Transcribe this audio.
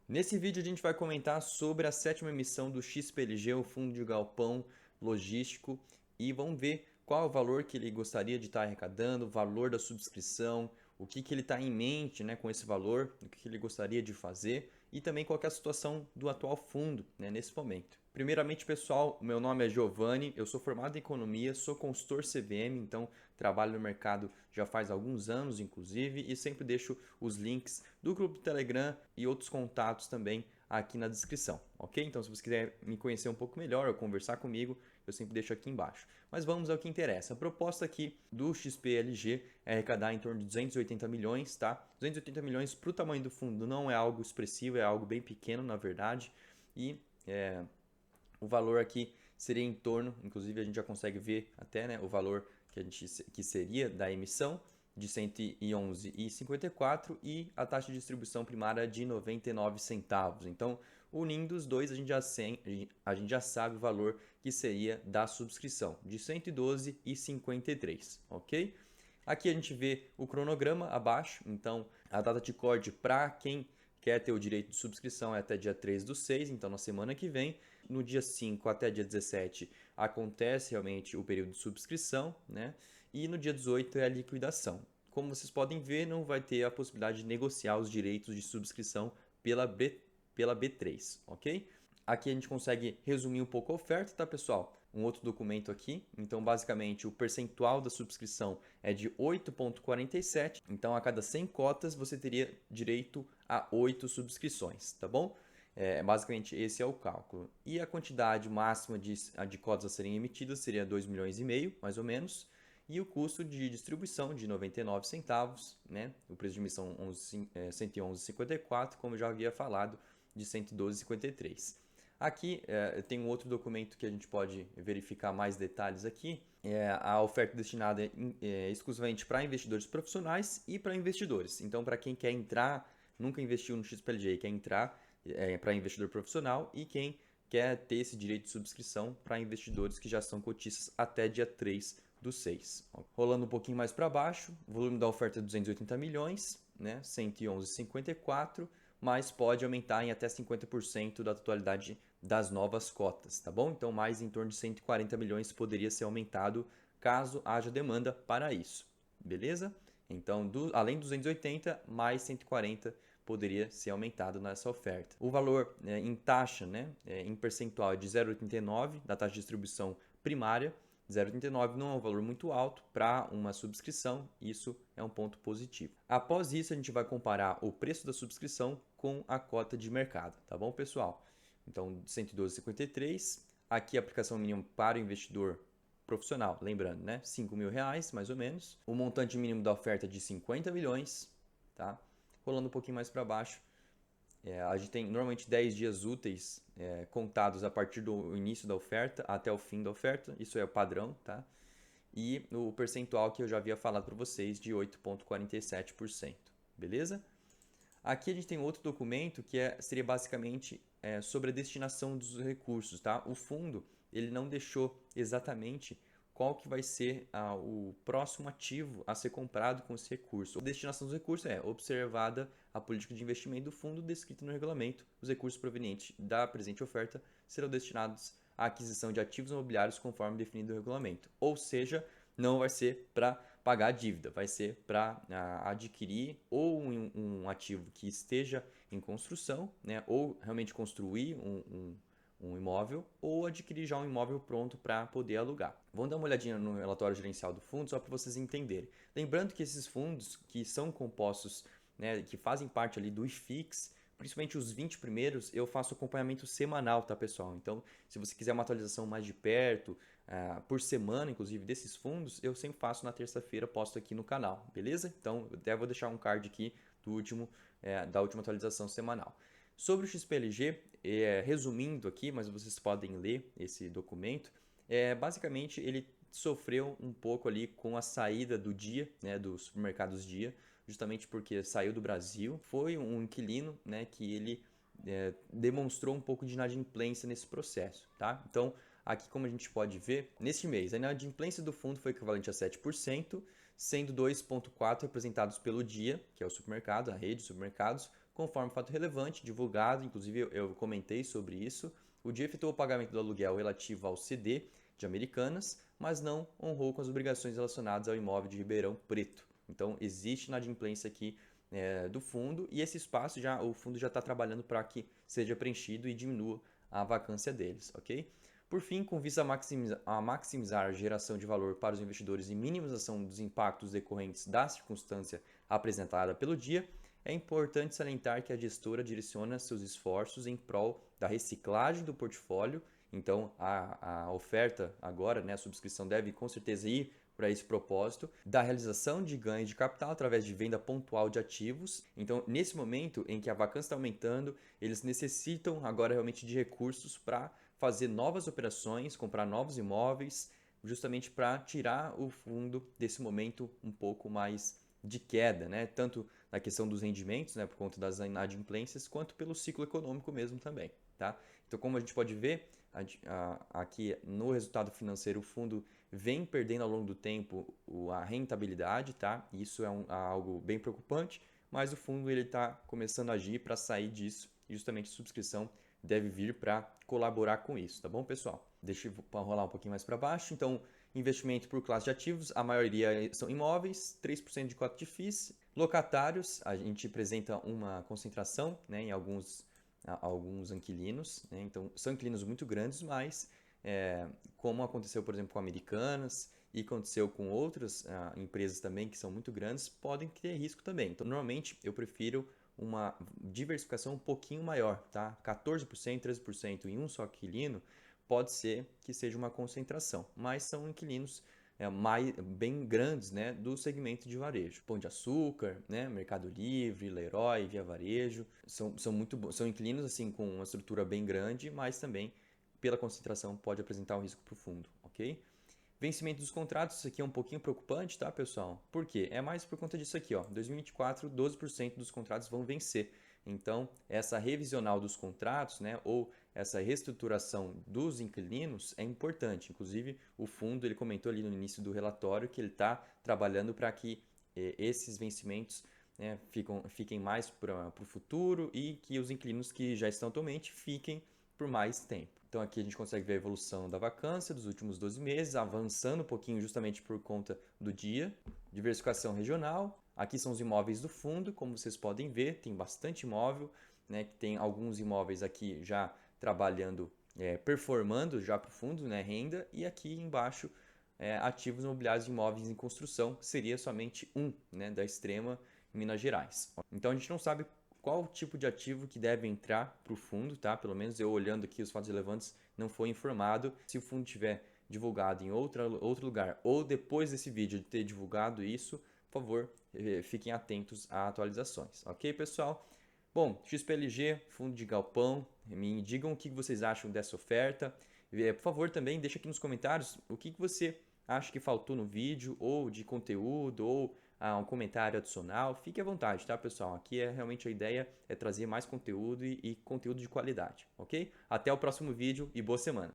Nesse vídeo a gente vai comentar sobre a sétima emissão do XPLG, o Fundo de Galpão Logístico, e vamos ver qual é o valor que ele gostaria de estar arrecadando, o valor da subscrição, o que ele está em mente, né, com esse valor, o que ele gostaria de fazer e também qual é a situação do atual fundo, né, nesse momento. Primeiramente, pessoal, meu nome é Giovanni, eu sou formado em economia, sou consultor CVM, então trabalho no mercado já faz alguns anos, inclusive, e sempre deixo os links do grupo do Telegram e outros contatos também aqui na descrição, ok? Então, se você quiser me conhecer um pouco melhor ou conversar comigo, eu sempre deixo aqui embaixo. Mas vamos ao que interessa. A proposta aqui do XPLG é arrecadar em torno de 280 milhões, tá? 280 milhões para o tamanho do fundo não é algo expressivo, é algo bem pequeno, na verdade, e o valor aqui seria em torno, inclusive a gente já consegue ver até, né, o valor que seria da emissão de 111,54 e a taxa de distribuição primária de 99 centavos. Então, unindo os dois, a gente já sabe o valor que seria da subscrição, de 112,53, ok? Aqui a gente vê o cronograma abaixo, então a data de corte para quem quer ter o direito de subscrição é até dia 3/6, então na semana que vem. No dia 5 até dia 17 acontece realmente o período de subscrição, né? E no dia 18 é a liquidação. Como vocês podem ver, não vai ter a possibilidade de negociar os direitos de subscrição pela B3, ok? Aqui a gente consegue resumir um pouco a oferta, tá, pessoal? Um outro documento aqui. Então, basicamente, o percentual da subscrição é de 8,47. Então, a cada 100 cotas, você teria direito a 8 subscrições, tá bom? Basicamente, esse é o cálculo. E a quantidade máxima de cotas a serem emitidas seria 2,5 milhões, mais ou menos. E o custo de distribuição de 99 centavos, né? O preço de emissão 111,54, como eu já havia falado, de 112,53. Aqui tem um outro documento que a gente pode verificar mais detalhes aqui. É a oferta destinada exclusivamente para investidores profissionais e para investidores. Então, para quem quer entrar, nunca investiu no XPLG e quer entrar para investidor profissional, e quem quer ter esse direito de subscrição para investidores que já são cotistas até dia 3/6. Rolando um pouquinho mais para baixo, o volume da oferta é 280 milhões, né? 111,54, mas pode aumentar em até 50% da totalidade das novas cotas, tá bom? Então, mais em torno de 140 milhões poderia ser aumentado caso haja demanda para isso, beleza? Então, além dos 280, mais 140 poderia ser aumentado nessa oferta. O valor em taxa, né, em percentual, é de 0,89 da taxa de distribuição primária. 0,89 não é um valor muito alto para uma subscrição, isso é um ponto positivo. Após isso, a gente vai comparar o preço da subscrição com a cota de mercado, tá bom, pessoal? Então, 112,53. Aqui a aplicação mínima para o investidor profissional, lembrando, né? R$ 5.000, mais ou menos. O montante mínimo da oferta é de 50 milhões, tá? Rolando um pouquinho mais para baixo, a gente tem normalmente 10 dias úteis contados a partir do início da oferta até o fim da oferta, isso é o padrão, tá? E o percentual que eu já havia falado para vocês de 8,47%, beleza? Aqui a gente tem outro documento que seria basicamente sobre a destinação dos recursos, tá? O fundo ele não deixou exatamente qual que vai ser o próximo ativo a ser comprado com esse recurso. A destinação dos recursos é observada a política de investimento do fundo descrita no regulamento. Os recursos provenientes da presente oferta serão destinados à aquisição de ativos imobiliários conforme definido no regulamento. Ou seja, não vai ser para pagar a dívida, vai ser para adquirir ou um ativo que esteja em construção, né, ou realmente construir um imóvel, ou adquirir já um imóvel pronto para poder alugar. Vamos dar uma olhadinha no relatório gerencial do fundo só para vocês entenderem. Lembrando que esses fundos que são compostos, né, que fazem parte ali do IFIX, principalmente os 20 primeiros, eu faço acompanhamento semanal, tá, pessoal? Então, se você quiser uma atualização mais de perto, por semana, inclusive, desses fundos, eu sempre faço na terça-feira, posto aqui no canal, beleza? Então, eu até vou deixar um card aqui da última atualização semanal. Sobre o XPLG, resumindo aqui, mas vocês podem ler esse documento, basicamente ele sofreu um pouco ali com a saída do Dia, né, dos supermercados Dia, justamente porque saiu do Brasil. Foi um inquilino, né, que ele demonstrou um pouco de inadimplência nesse processo, tá? Então, aqui como a gente pode ver, neste mês, a inadimplência do fundo foi equivalente a 7%, sendo 2,4% representados pelo Dia, que é o supermercado, a rede de supermercados, conforme fato relevante, divulgado, inclusive eu comentei sobre isso, o dia efetuou o pagamento do aluguel relativo ao CD de Americanas, mas não honrou com as obrigações relacionadas ao imóvel de Ribeirão Preto. Então, existe inadimplência aqui do fundo e esse espaço o fundo já está trabalhando para que seja preenchido e diminua a vacância deles, ok? Por fim, com vista a maximizar a geração de valor para os investidores e minimização dos impactos decorrentes da circunstância apresentada pelo dia, é importante salientar que a gestora direciona seus esforços em prol da reciclagem do portfólio. Então, a oferta agora, a subscrição deve com certeza ir para esse propósito, da realização de ganhos de capital através de venda pontual de ativos. Então, nesse momento em que a vacância está aumentando, eles necessitam agora realmente de recursos para fazer novas operações, comprar novos imóveis, justamente para tirar o fundo desse momento um pouco mais de queda, tanto na questão dos rendimentos, por conta das inadimplências, quanto pelo ciclo econômico mesmo também. Tá? Então, como a gente pode ver, aqui no resultado financeiro, o fundo vem perdendo ao longo do tempo a rentabilidade, tá? Isso é algo bem preocupante, mas o fundo está começando a agir para sair disso e justamente a subscrição deve vir para colaborar com isso, tá bom, pessoal? Deixa eu rolar um pouquinho mais para baixo. Então, investimento por classe de ativos, a maioria são imóveis, 3% de cota de FIIs. Locatários, a gente apresenta uma concentração em alguns inquilinos, então são inquilinos muito grandes, mas como aconteceu, por exemplo, com Americanas e aconteceu com outras empresas também que são muito grandes, podem ter risco também. Então, normalmente, eu prefiro uma diversificação um pouquinho maior, tá? 14%, 13% em um só inquilino pode ser que seja uma concentração, mas são inquilinos bem grandes, do segmento de varejo. Pão de Açúcar, Mercado Livre, Leroy, Via Varejo, são muito bons, são inquilinos assim com uma estrutura bem grande, mas também pela concentração pode apresentar um risco para o fundo, ok? Vencimento dos contratos, isso aqui é um pouquinho preocupante, tá, pessoal? Por quê? É mais por conta disso aqui, ó. 2024, 12% dos contratos vão vencer. Então, essa revisional dos contratos, ou essa reestruturação dos inquilinos é importante. Inclusive, o fundo, ele comentou ali no início do relatório que ele está trabalhando para que esses vencimentos fiquem mais para o futuro e que os inquilinos que já estão atualmente fiquem por mais tempo. Então aqui a gente consegue ver a evolução da vacância dos últimos 12 meses, avançando um pouquinho justamente por conta do dia. Diversificação regional. Aqui são os imóveis do fundo, como vocês podem ver, tem bastante imóvel, que tem alguns imóveis aqui já trabalhando, performando já para o fundo, renda, e aqui embaixo ativos imobiliários de imóveis em construção, que seria somente um, da Extrema, Minas Gerais. Então a gente não sabe qual tipo de ativo que deve entrar para o fundo, tá? Pelo menos eu olhando aqui os fatos relevantes não foi informado. Se o fundo tiver divulgado em outro lugar ou depois desse vídeo de ter divulgado isso, por favor, fiquem atentos a atualizações, ok, pessoal? Bom, XPLG, fundo de galpão, me digam o que vocês acham dessa oferta. Por favor, também deixa aqui nos comentários o que você acha que faltou no vídeo, ou de conteúdo, ou um comentário adicional. Fique à vontade, tá, pessoal? Aqui realmente a ideia é trazer mais conteúdo e conteúdo de qualidade, ok? Até o próximo vídeo e boa semana!